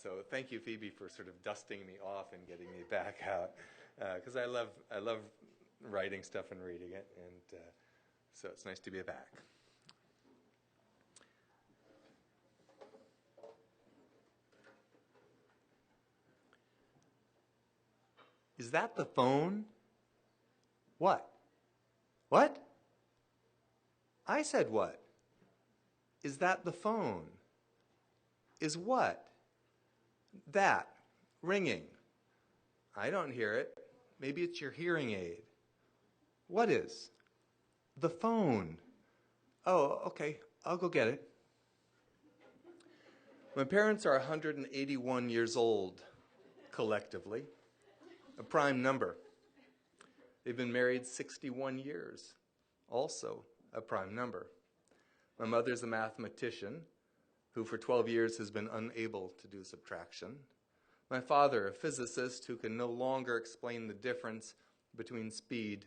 So thank you, Phoebe, for sort of dusting me off and getting me back out, because I love writing stuff and reading it, and so it's nice to be back. Is that the phone? What? What? I said what? Is that the phone? Is what? That. Ringing. I don't hear it. Maybe it's your hearing aid. What is? The phone. Oh, okay. I'll go get it. My parents are 181 years old, collectively. A prime number. They've been married 61 years, also a prime number. My mother's a mathematician who for 12 years has been unable to do subtraction. My father, a physicist who can no longer explain the difference between speed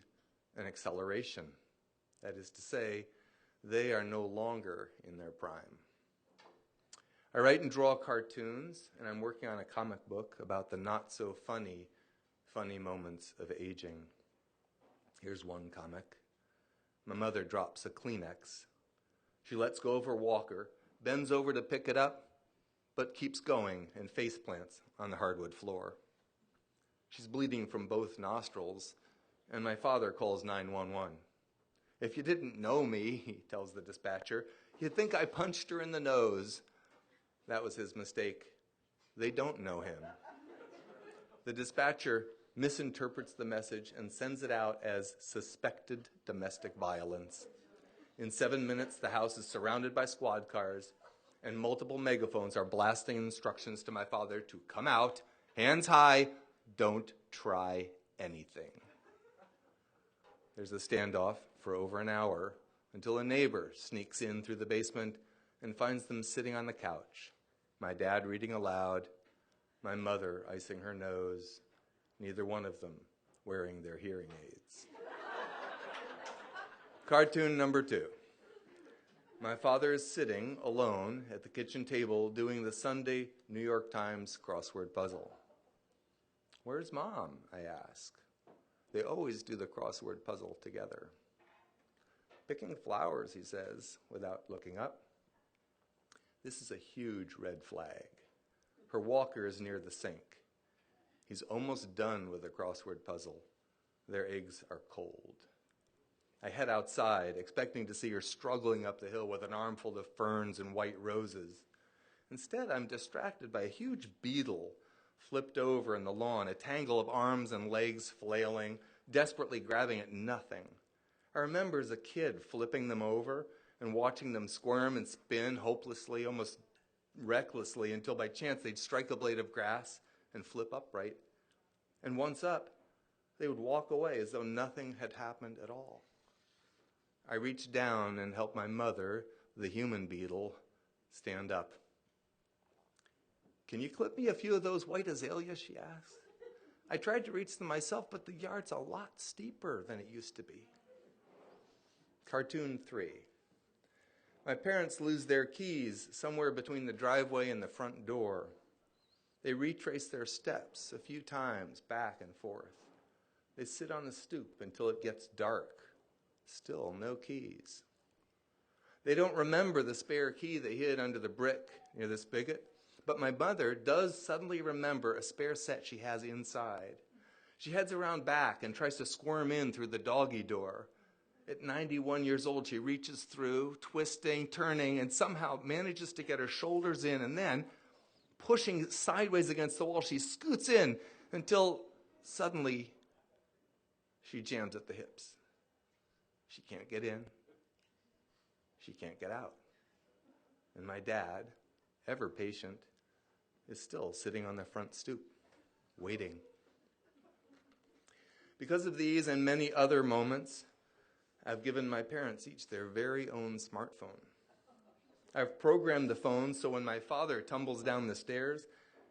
and acceleration. That is to say, they are no longer in their prime. I write and draw cartoons, and I'm working on a comic book about the not-so-funny moments of aging. Here's one comic. My mother drops a Kleenex. She lets go of her walker, bends over to pick it up, but keeps going and face plants on the hardwood floor. She's bleeding from both nostrils, and my father calls 911. If you didn't know me, he tells the dispatcher, you'd think I punched her in the nose. That was his mistake. They don't know him. The dispatcher misinterprets the message and sends it out as suspected domestic violence. In 7 minutes, the house is surrounded by squad cars, and multiple megaphones are blasting instructions to my father to come out, hands high, don't try anything. There's a standoff for over an hour until a neighbor sneaks in through the basement and finds them sitting on the couch. My dad reading aloud, my mother icing her nose, neither one of them wearing their hearing aids. Cartoon number 2. My father is sitting alone at the kitchen table doing the Sunday New York Times crossword puzzle. Where's Mom? I ask. They always do the crossword puzzle together. Picking flowers, he says, without looking up. This is a huge red flag. Her walker is near the sink. He's almost done with the crossword puzzle. Their eggs are cold. I head outside, expecting to see her struggling up the hill with an armful of ferns and white roses. Instead, I'm distracted by a huge beetle flipped over in the lawn, a tangle of arms and legs flailing, desperately grabbing at nothing. I remember as a kid flipping them over and watching them squirm and spin hopelessly, almost recklessly, until by chance they'd strike a blade of grass and flip upright. And once up, they would walk away as though nothing had happened at all. I reached down and helped my mother, the human beetle, stand up. Can you clip me a few of those white azaleas, she asked. I tried to reach them myself, but the yard's a lot steeper than it used to be. Cartoon 3. My parents lose their keys somewhere between the driveway and the front door. They retrace their steps a few times back and forth. They sit on the stoop until it gets dark. Still no keys. They don't remember the spare key they hid under the brick near the spigot, but my mother does suddenly remember a spare set she has inside. She heads around back and tries to squirm in through the doggy door. At 91 years old, she reaches through, twisting, turning, and somehow manages to get her shoulders in, and then, pushing sideways against the wall, she scoots in until suddenly she jams at the hips. She can't get in. She can't get out. And my dad, ever patient, is still sitting on the front stoop, waiting. Because of these and many other moments, I've given my parents each their very own smartphone. I've programmed the phone so when my father tumbles down the stairs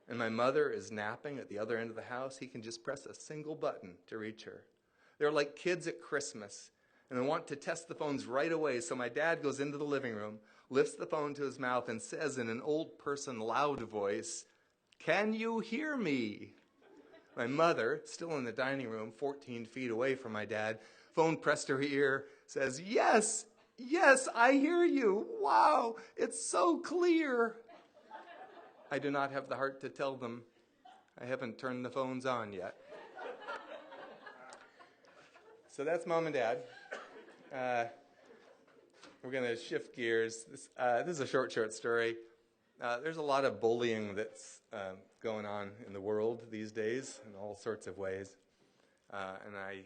and my mother is napping at the other end of the house, he can just press a single button to reach her. They're like kids at Christmas, and they want to test the phones right away, so my dad goes into the living room, lifts the phone to his mouth, and says in an old person loud voice, Can you hear me? My mother, still in the dining room, 14 feet away from my dad, phone pressed to her ear, says, yes, I hear you. Wow, it's so clear. I do not have the heart to tell them. I haven't turned the phones on yet. So that's Mom and Dad. We're going to shift gears. This is a short story. There's a lot of bullying that's going on in the world these days in all sorts of ways. And I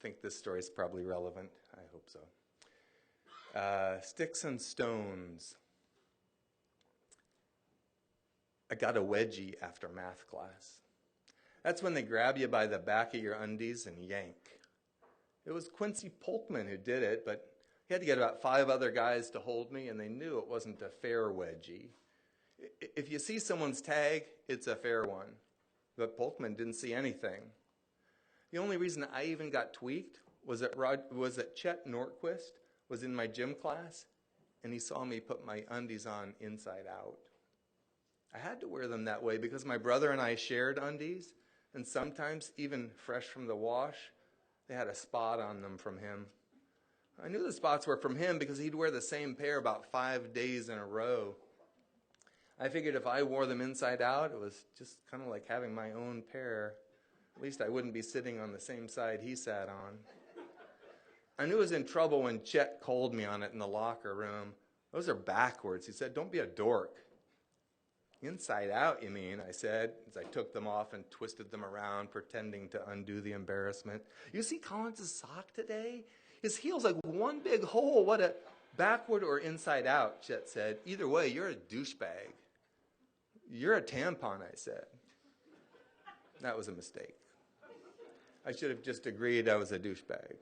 think this story is probably relevant. I hope so. Sticks and stones. I got a wedgie after math class. That's when they grab you by the back of your undies and yank. It was Quincy Polkman who did it, but he had to get about 5 other guys to hold me, and they knew it wasn't a fair wedgie. If you see someone's tag, it's a fair one. But Polkman didn't see anything. The only reason I even got tweaked was that Chet Nordquist was in my gym class, and he saw me put my undies on inside out. I had to wear them that way because my brother and I shared undies, and sometimes, even fresh from the wash, they had a spot on them from him. I knew the spots were from him because he'd wear the same pair about 5 days in a row. I figured if I wore them inside out, it was just kind of like having my own pair. At least I wouldn't be sitting on the same side he sat on. I knew I was in trouble when Chet called me on it in the locker room. Those are backwards. He said, don't be a dork. Inside out, you mean, I said, as I took them off and twisted them around, pretending to undo the embarrassment. You see Collins' sock today? His heel's like one big hole. What a backward or inside out, Chet said. Either way, you're a douchebag. You're a tampon, I said. That was a mistake. I should have just agreed I was a douchebag.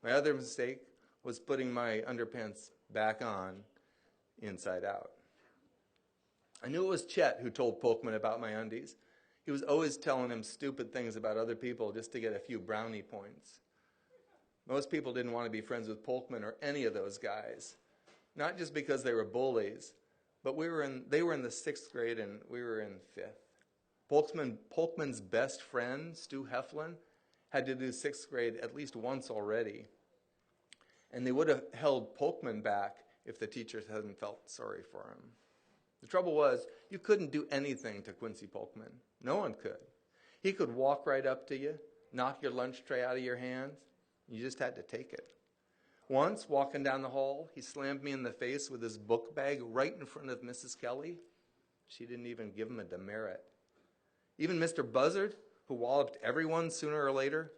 My other mistake was putting my underpants back on inside out. I knew it was Chet who told Polkman about my undies. He was always telling him stupid things about other people just to get a few brownie points. Most people didn't want to be friends with Polkman or any of those guys. Not just because they were bullies, but they were in the 6th grade and we were in 5th. Polkman's best friend, Stu Heflin, had to do 6th grade at least once already. And they would have held Polkman back if the teachers hadn't felt sorry for him. The trouble was, you couldn't do anything to Quincy Polkman. No one could. He could walk right up to you, knock your lunch tray out of your hands. You just had to take it. Once, walking down the hall, he slammed me in the face with his book bag right in front of Mrs. Kelly. She didn't even give him a demerit. Even Mr. Buzzard, who walloped everyone sooner or later,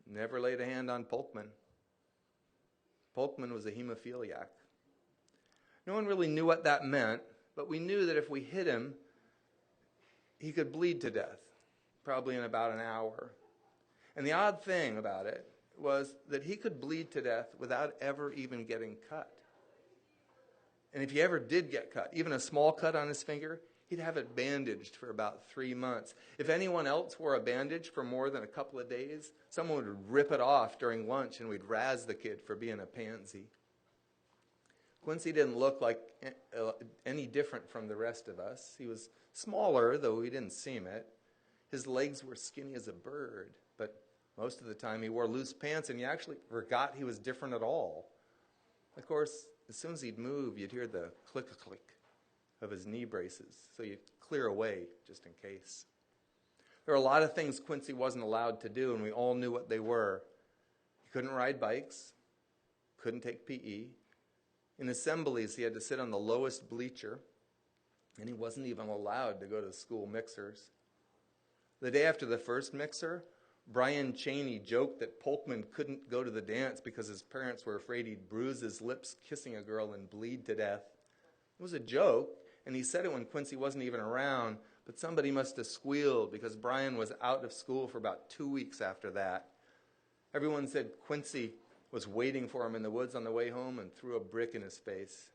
never laid a hand on Polkman. Polkman was a hemophiliac. No one really knew what that meant, but we knew that if we hit him, he could bleed to death, probably in about an hour. And the odd thing about it was that he could bleed to death without ever even getting cut. And if he ever did get cut, even a small cut on his finger, he'd have it bandaged for about 3 months. If anyone else wore a bandage for more than a couple of days, someone would rip it off during lunch and we'd razz the kid for being a pansy. Quincy didn't look like any different from the rest of us. He was smaller, though we didn't seem it. His legs were skinny as a bird, but most of the time he wore loose pants and you actually forgot he was different at all. Of course, as soon as he'd move, you'd hear the click-a-click of his knee braces, so you'd clear away just in case. There were a lot of things Quincy wasn't allowed to do, and we all knew what they were. He couldn't ride bikes, couldn't take PE. In assemblies, he had to sit on the lowest bleacher, and he wasn't even allowed to go to the school mixers. The day after the first mixer, Brian Cheney joked that Polkman couldn't go to the dance because his parents were afraid he'd bruise his lips kissing a girl and bleed to death. It was a joke, and he said it when Quincy wasn't even around, but somebody must have squealed because Brian was out of school for about 2 weeks after that. Everyone said Quincy was waiting for him in the woods on the way home and threw a brick in his face.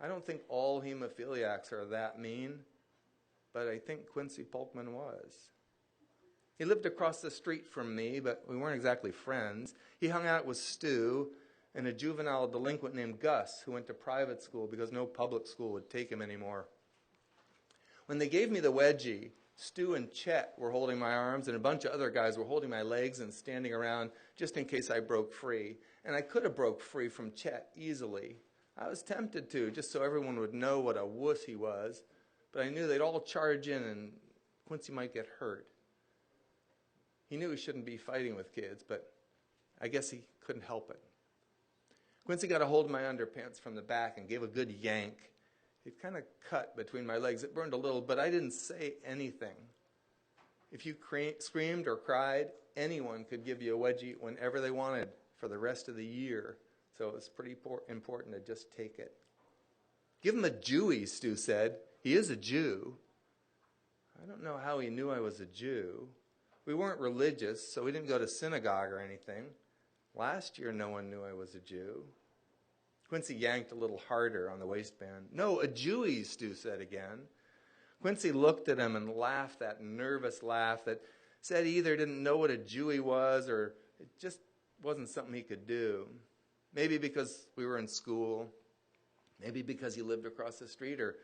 I don't think all hemophiliacs are that mean, but I think Quincy Polkman was. He lived across the street from me, but we weren't exactly friends. He hung out with Stu and a juvenile delinquent named Gus who went to private school because no public school would take him anymore. When they gave me the wedgie, Stu and Chet were holding my arms, and a bunch of other guys were holding my legs and standing around just in case I broke free. And I could have broke free from Chet easily. I was tempted to, just so everyone would know what a wuss he was. But I knew they'd all charge in and Quincy might get hurt. He knew he shouldn't be fighting with kids, but I guess he couldn't help it. Quincy got a hold of my underpants from the back and gave a good yank. It kind of cut between my legs. It burned a little, but I didn't say anything. If you screamed or cried, anyone could give you a wedgie whenever they wanted for the rest of the year. So it was pretty important to just take it. Give him a Jewy, Stu said. He is a Jew. I don't know how he knew I was a Jew. We weren't religious, so we didn't go to synagogue or anything. Last year, no one knew I was a Jew. Quincy yanked a little harder on the waistband. No, a Jewy, Stu said again. Quincy looked at him and laughed that nervous laugh that said he either didn't know what a Jewy was or it just wasn't something he could do. Maybe because we were in school, maybe because he lived across the street, or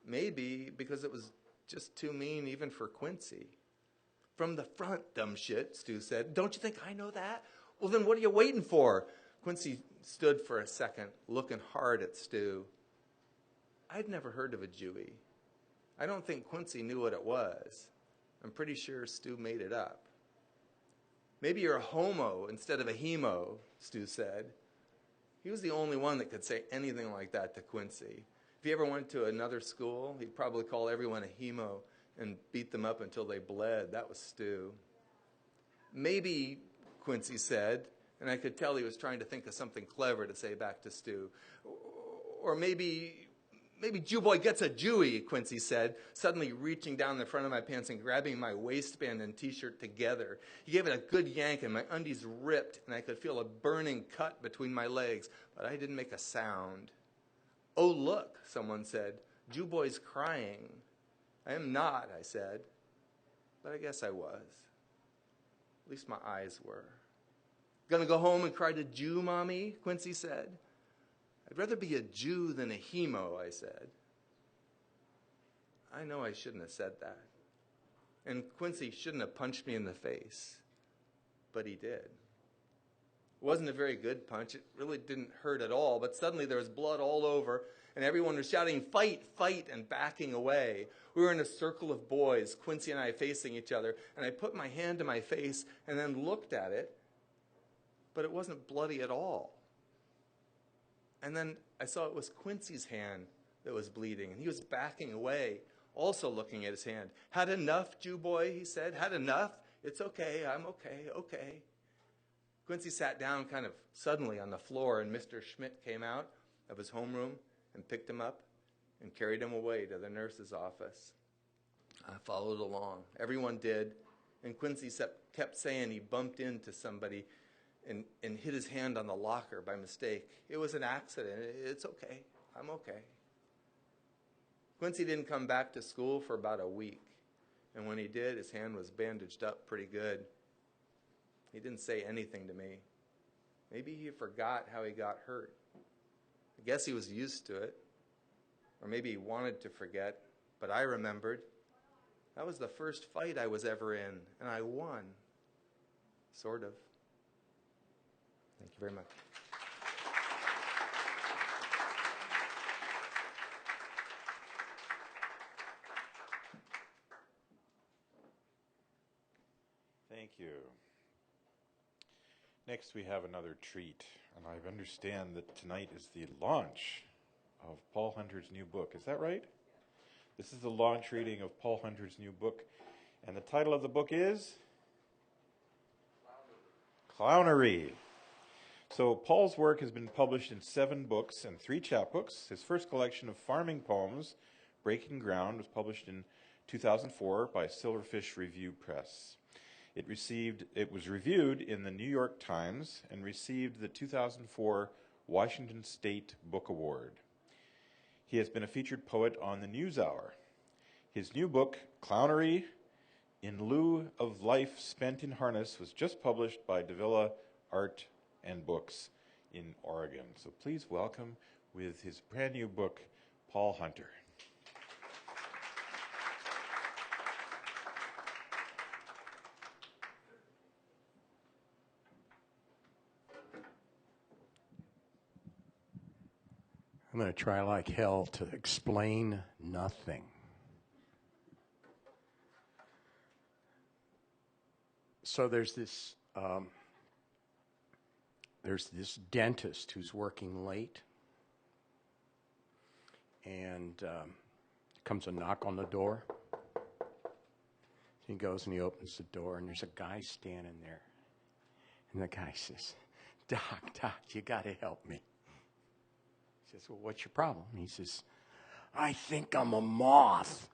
maybe because it was just too mean even for Quincy. From the front, dumb shit, Stu said. Don't you think I know that? Well, then what are you waiting for? Quincy stood for a second, looking hard at Stu. I'd never heard of a Jewy. I don't think Quincy knew what it was. I'm pretty sure Stu made it up. Maybe you're a homo instead of a hemo, Stu said. He was the only one that could say anything like that to Quincy. If he ever went to another school, he'd probably call everyone a hemo and beat them up until they bled. That was Stu. Maybe, Quincy said, and I could tell he was trying to think of something clever to say back to Stu. Or maybe Jew boy gets a Jewy, Quincy said, suddenly reaching down the front of my pants and grabbing my waistband and T-shirt together. He gave it a good yank and my undies ripped and I could feel a burning cut between my legs, but I didn't make a sound. Oh, look, someone said, Jew boy's crying. I am not, I said, but I guess I was. At least my eyes were. Gonna go home and cry to Jew, Mommy? Quincy said. I'd rather be a Jew than a hemo, I said. I know I shouldn't have said that. And Quincy shouldn't have punched me in the face. But he did. It wasn't a very good punch. It really didn't hurt at all. But suddenly there was blood all over, and everyone was shouting, fight, fight, and backing away. We were in a circle of boys, Quincy and I facing each other, and I put my hand to my face and then looked at it, but it wasn't bloody at all. And then I saw it was Quincy's hand that was bleeding, and he was backing away, also looking at his hand. Had enough, Jew boy, he said. Had enough? It's okay, I'm okay, okay. Quincy sat down kind of suddenly on the floor, and Mr. Schmidt came out of his homeroom and picked him up and carried him away to the nurse's office. I followed along. Everyone did, and Quincy kept saying he bumped into somebody and hit his hand on the locker by mistake. It was an accident. It's okay. I'm okay. Quincy didn't come back to school for about a week, and when he did, his hand was bandaged up pretty good. He didn't say anything to me. Maybe he forgot how he got hurt. I guess he was used to it, or maybe he wanted to forget, but I remembered. That was the first fight I was ever in, and I won. Sort of. Thank you very much. Thank you. Next we have another treat, and I understand that tonight is the launch of Paul Hunter's new book. Is that right? This is the launch reading of Paul Hunter's new book, and the title of the book is? Clownery. So Paul's work has been published in 7 books and 3 chapbooks. His first collection of farming poems, Breaking Ground, was published in 2004 by Silverfish Review Press. It was reviewed in the New York Times and received the 2004 Washington State Book Award. He has been a featured poet on the NewsHour. His new book, Clownery, In Lieu of Life Spent in Harness, was just published by Davila Art and Books in Oregon. So please welcome, with his brand new book, Paul Hunter. I'm going to try like hell to explain nothing. So there's this dentist who's working late, and comes a knock on the door. He goes and he opens the door, and there's a guy standing there. And the guy says, Doc, you got to help me. He says, well, what's your problem? He says, I think I'm a moth.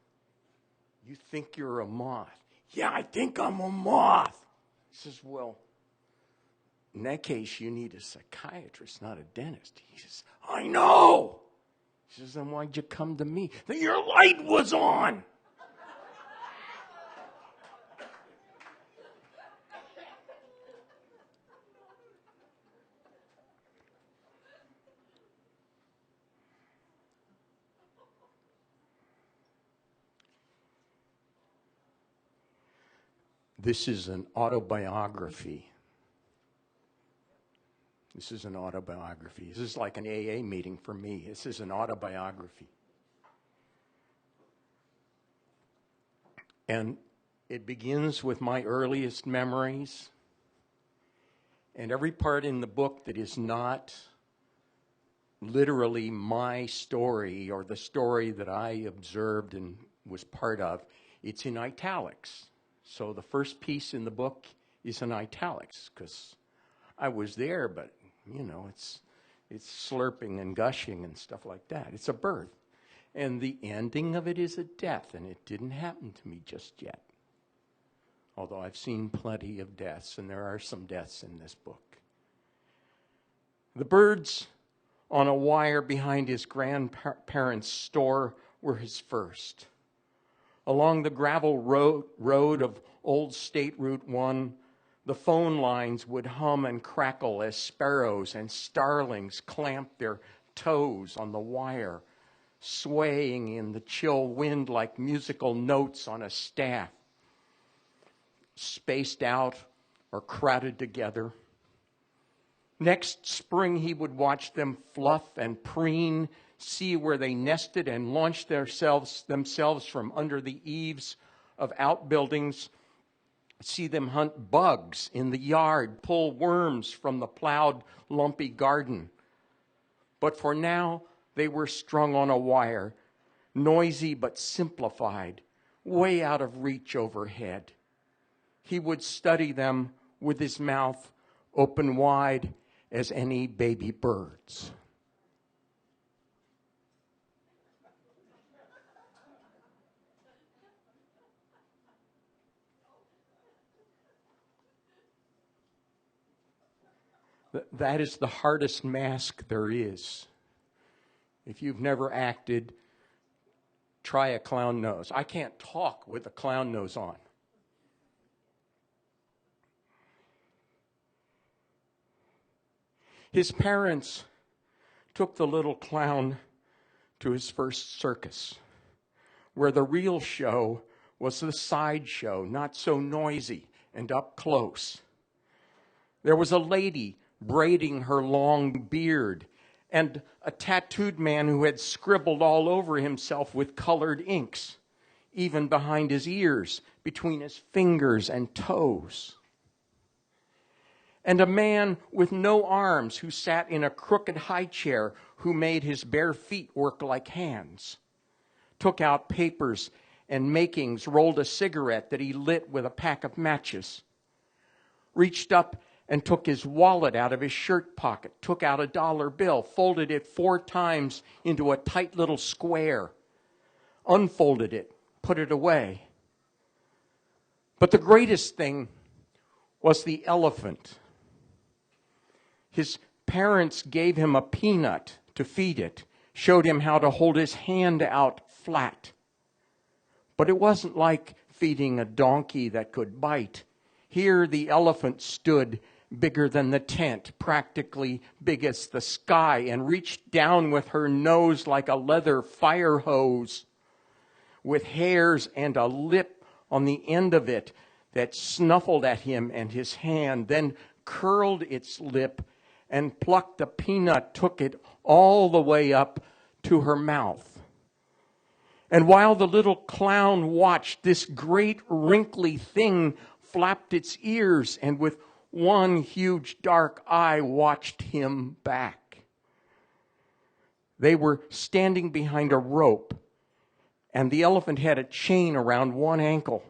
You think you're a moth? Yeah, I think I'm a moth. He says, well, in that case, you need a psychiatrist, not a dentist. He says, I know. He says, then why'd you come to me? Then your light was on. This is an autobiography. This is an autobiography. This is like an AA meeting for me. This is an autobiography. And it begins with my earliest memories. And every part in the book that is not literally my story or the story that I observed and was part of, it's in italics. So the first piece in the book is in italics because I was there, but, you know, it's slurping and gushing and stuff like that. It's a birth. And the ending of it is a death, and it didn't happen to me just yet. Although I've seen plenty of deaths, and there are some deaths in this book. The birds on a wire behind his grandparents' store were his first. Along the gravel road of Old State Route 1, the phone lines would hum and crackle as sparrows and starlings clamped their toes on the wire, swaying in the chill wind like musical notes on a staff, spaced out or crowded together. Next spring, he would watch them fluff and preen, see where they nested and launch themselves from under the eaves of outbuildings, see them hunt bugs in the yard, pull worms from the plowed, lumpy garden. But for now, they were strung on a wire, noisy but simplified, way out of reach overhead. He would study them with his mouth open wide as any baby bird's. That is the hardest mask there is. If you've never acted, try a clown nose. I can't talk with a clown nose on. His parents took the little clown to his first circus, where the real show was the sideshow, not so noisy and up close. There was a lady braiding her long beard, and a tattooed man who had scribbled all over himself with colored inks, even behind his ears, between his fingers and toes. And a man with no arms who sat in a crooked high chair who made his bare feet work like hands, took out papers and makings, rolled a cigarette that he lit with a pack of matches, reached up and took his wallet out of his shirt pocket, took out a dollar bill, folded it 4 times into a tight little square, unfolded it, put it away. But the greatest thing was the elephant. His parents gave him a peanut to feed it, showed him how to hold his hand out flat. But it wasn't like feeding a donkey that could bite. Here the elephant stood bigger than the tent, practically big as the sky, and reached down with her nose like a leather fire hose, with hairs and a lip on the end of it that snuffled at him and his hand, then curled its lip and plucked the peanut, took it all the way up to her mouth. And while the little clown watched, this great wrinkly thing flapped its ears and with one huge dark eye watched him back. They were standing behind a rope, and the elephant had a chain around one ankle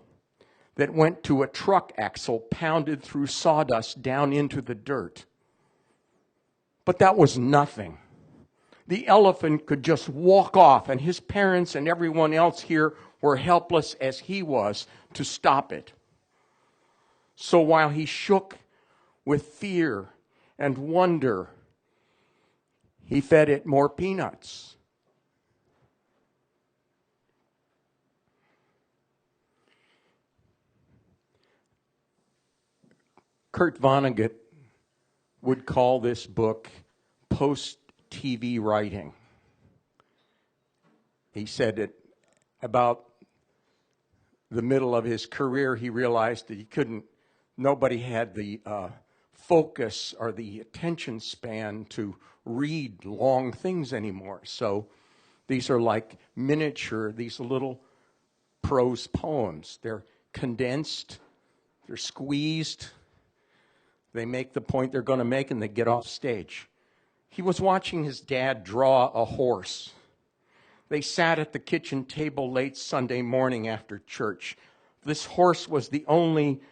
that went to a truck axle pounded through sawdust down into the dirt. But that was nothing. The elephant could just walk off, and his parents and everyone else here were helpless as he was to stop it. So while he shook with fear and wonder, he fed it more peanuts. Kurt Vonnegut would call this book post-TV writing. He said that about the middle of his career, he realized that nobody had the focus or the attention span to read long things anymore. So these are like these little prose poems. They're condensed, they're squeezed, they make the point they're going to make, and they get off stage. He was watching his dad draw a horse. They sat at the kitchen table late Sunday morning after church. This horse was the only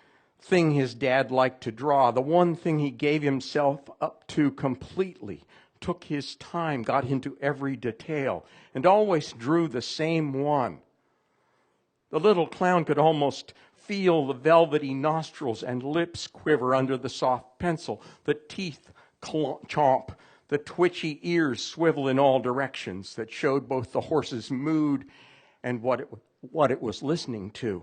thing his dad liked to draw, the one thing he gave himself up to completely, took his time, got into every detail, and always drew the same one. The little clown could almost feel the velvety nostrils and lips quiver under the soft pencil, the teeth chomp, the twitchy ears swivel in all directions that showed both the horse's mood and what it was listening to.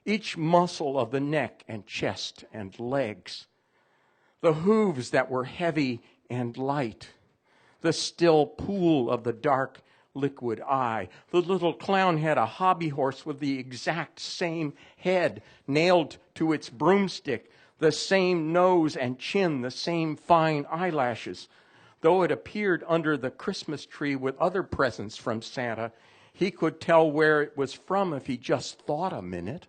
Each muscle of the neck and chest and legs, the hooves that were heavy and light, the still pool of the dark liquid eye. The little clown had a hobby horse with the exact same head nailed to its broomstick, the same nose and chin, the same fine eyelashes. Though it appeared under the Christmas tree with other presents from Santa, he could tell where it was from if he just thought a minute.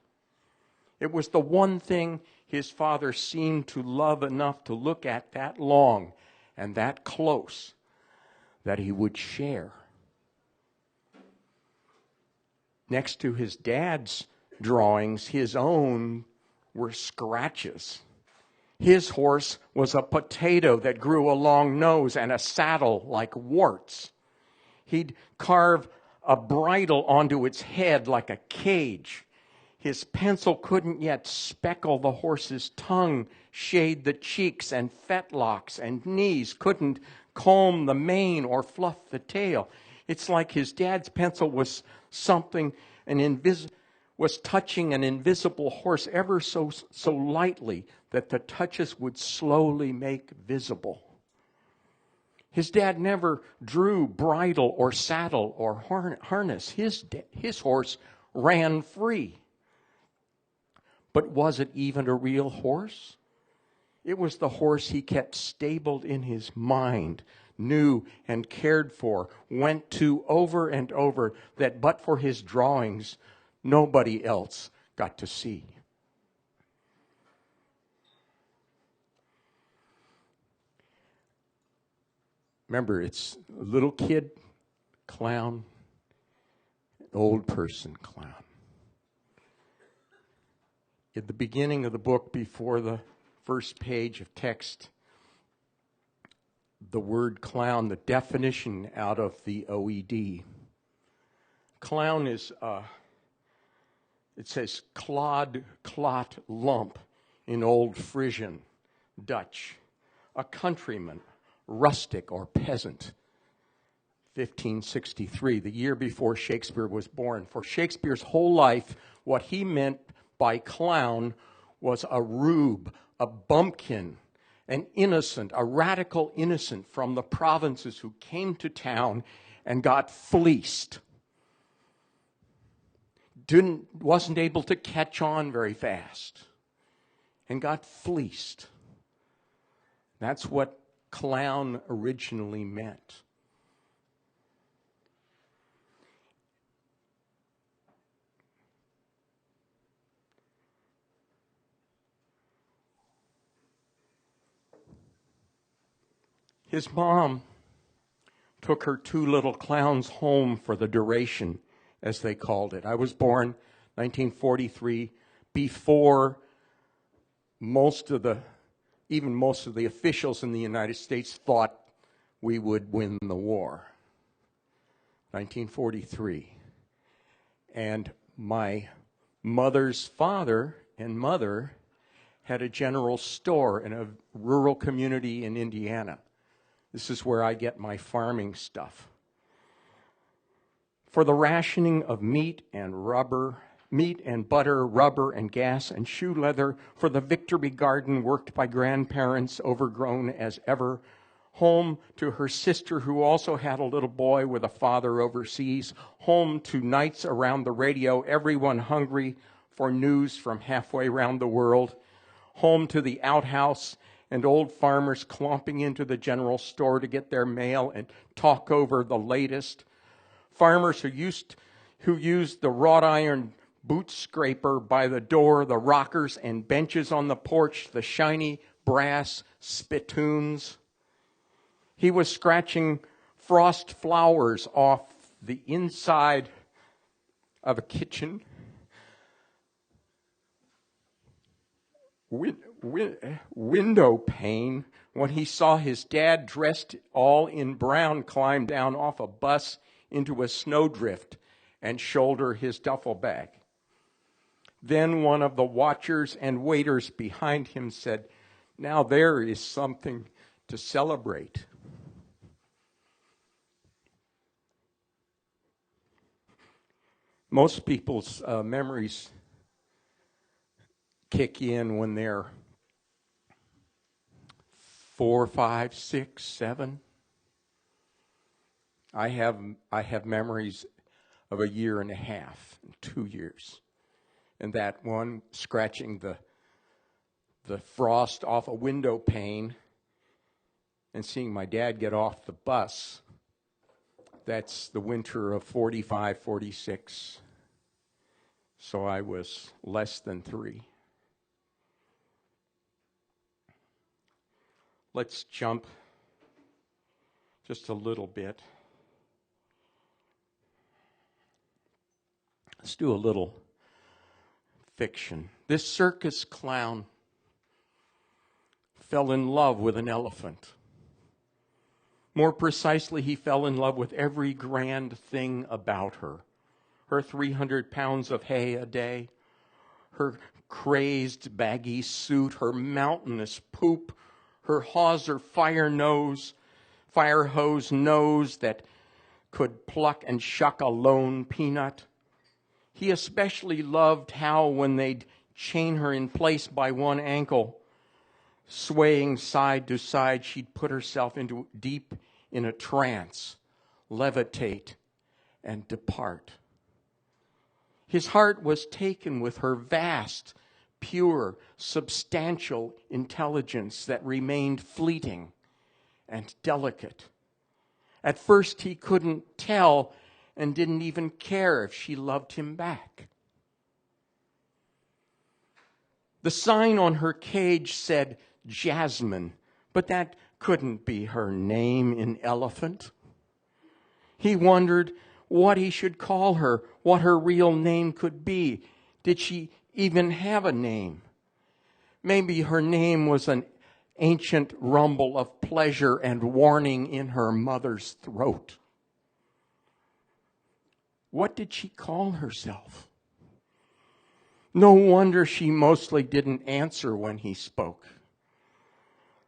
It was the one thing his father seemed to love enough to look at that long and that close that he would share. Next to his dad's drawings, his own were scratches. His horse was a potato that grew a long nose and a saddle like warts. He'd carve a bridle onto its head like a cage. His pencil couldn't yet speckle the horse's tongue, shade the cheeks and fetlocks and knees, couldn't comb the mane or fluff the tail. It's like his dad's pencil was was touching an invisible horse ever so lightly that the touches would slowly make visible. His dad never drew bridle or saddle or harness. His horse ran free. But was it even a real horse? It was the horse he kept stabled in his mind, knew and cared for, went to over and over, that but for his drawings, nobody else got to see. Remember, it's a little kid clown, old person clown. At the beginning of the book, before the first page of text, the word clown, the definition out of the OED. Clown is, it says clod, clot, lump in Old Frisian Dutch. A countryman, rustic or peasant. 1563, the year before Shakespeare was born. For Shakespeare's whole life, what he meant by clown was a rube, a bumpkin, an innocent, a radical innocent from the provinces who came to town and got fleeced. Wasn't able to catch on very fast and got fleeced. That's what clown originally meant. His mom took her two little clowns home for the duration, as they called it. I was born 1943, before even most of the officials in the United States thought we would win the war. 1943. And my mother's father and mother had a general store in a rural community in Indiana. This is where I get my farming stuff. For the rationing of meat and butter, rubber and gas and shoe leather, for the victory garden worked by grandparents overgrown as ever, home to her sister who also had a little boy with a father overseas, home to nights around the radio, everyone hungry for news from halfway around the world, home to the outhouse and old farmers clomping into the general store to get their mail and talk over the latest. Farmers who used the wrought iron boot scraper by the door, the rockers and benches on the porch, the shiny brass spittoons. He was scratching frost flowers off the inside of a kitchen window pane when he saw his dad, dressed all in brown, climb down off a bus into a snowdrift and shoulder his duffel bag. Then one of the watchers and waiters behind him said, "Now there is something to celebrate." Most people's memories kick in when they're 4, 5, 6, 7. I have memories of a year and a half, 2 years. And that one, scratching the frost off a window pane and seeing my dad get off the bus. That's the winter of 45, 46. So I was less than 3. Let's jump just a little bit. Let's do a little fiction. This circus clown fell in love with an elephant. More precisely, he fell in love with every grand thing about her. Her 300 pounds of hay a day, her crazed baggy suit, her mountainous poop, her hawser fire hose nose that could pluck and shuck a lone peanut. He especially loved how, when they'd chain her in place by one ankle, swaying side to side, she'd put herself deep in a trance, levitate, and depart. His heart was taken with her vast, pure, substantial intelligence that remained fleeting and delicate. At first he couldn't tell and didn't even care if she loved him back. The sign on her cage said Jasmine, but that couldn't be her name in elephant. He wondered what he should call her, what her real name could be. Did she even have a name? Maybe her name was an ancient rumble of pleasure and warning in her mother's throat. What did she call herself? No wonder she mostly didn't answer when he spoke.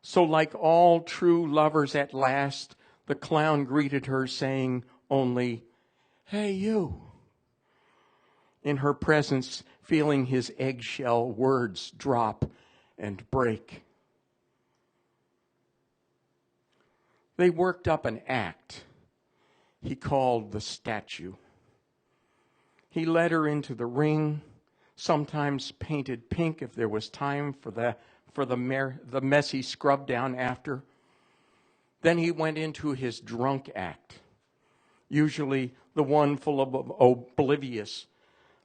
So like all true lovers at last, the clown greeted her saying only, "Hey, you." In her presence, feeling his eggshell words drop and break. They worked up an act he called the statue. He led her into the ring, sometimes painted pink if there was time for the messy scrub down after. Then he went into his drunk act, usually the one full of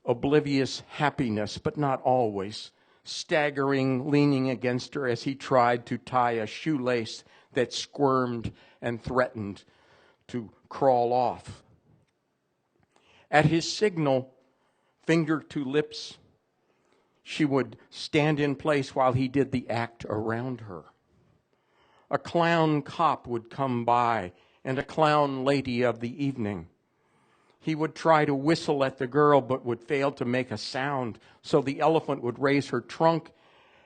oblivious happiness, but not always, staggering, leaning against her as he tried to tie a shoelace that squirmed and threatened to crawl off. At his signal, finger to lips, she would stand in place while he did the act around her. A clown cop would come by and a clown lady of the evening. He would try to whistle at the girl but would fail to make a sound, so the elephant would raise her trunk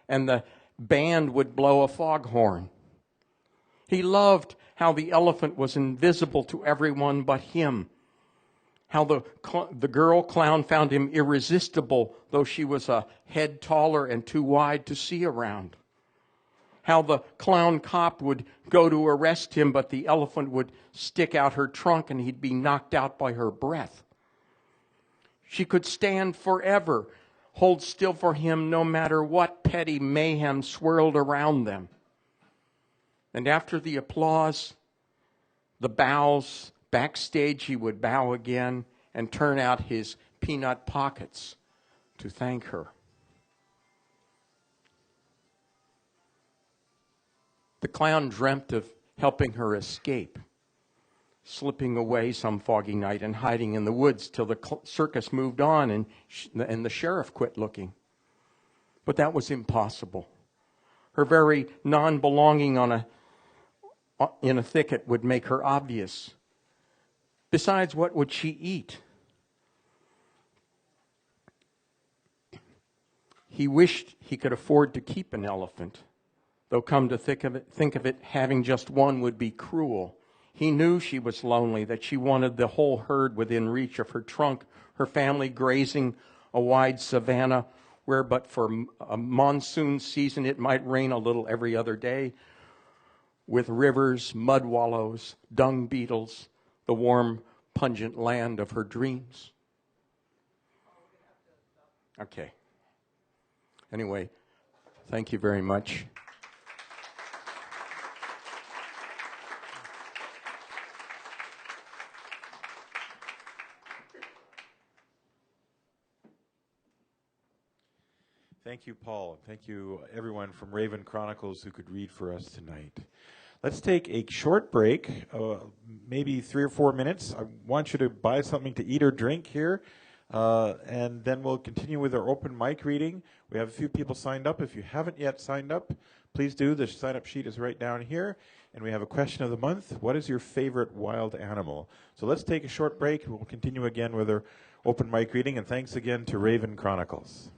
and the band would blow a foghorn. He loved how the elephant was invisible to everyone but him, how the girl clown found him irresistible, though she was a head taller and too wide to see around. How the clown cop would go to arrest him, but the elephant would stick out her trunk and he'd be knocked out by her breath. She could stand forever, hold still for him no matter what petty mayhem swirled around them. And after the applause, the bows, backstage he would bow again and turn out his peanut pockets to thank her. The clown dreamt of helping her escape, slipping away some foggy night and hiding in the woods till the circus moved on and the sheriff quit looking. But that was impossible. Her very non-belonging in a thicket would make her obvious. Besides, what would she eat? He wished he could afford to keep an elephant, though come to think of it, having just one would be cruel. He knew she was lonely, that she wanted the whole herd within reach of her trunk, her family grazing a wide savanna where but for a monsoon season it might rain a little every other day, with rivers, mud wallows, dung beetles, the warm, pungent land of her dreams. Okay. Anyway, thank you very much. Thank you, Paul. Thank you, everyone from Raven Chronicles who could read for us tonight. Let's take a short break, maybe 3 or 4 minutes. I want you to buy something to eat or drink here, and then we'll continue with our open mic reading. We have a few people signed up. If you haven't yet signed up, please do. The sign-up sheet is right down here. And we have a question of the month. What is your favorite wild animal? So let's take a short break. We'll continue again with our open mic reading. And thanks again to Raven Chronicles.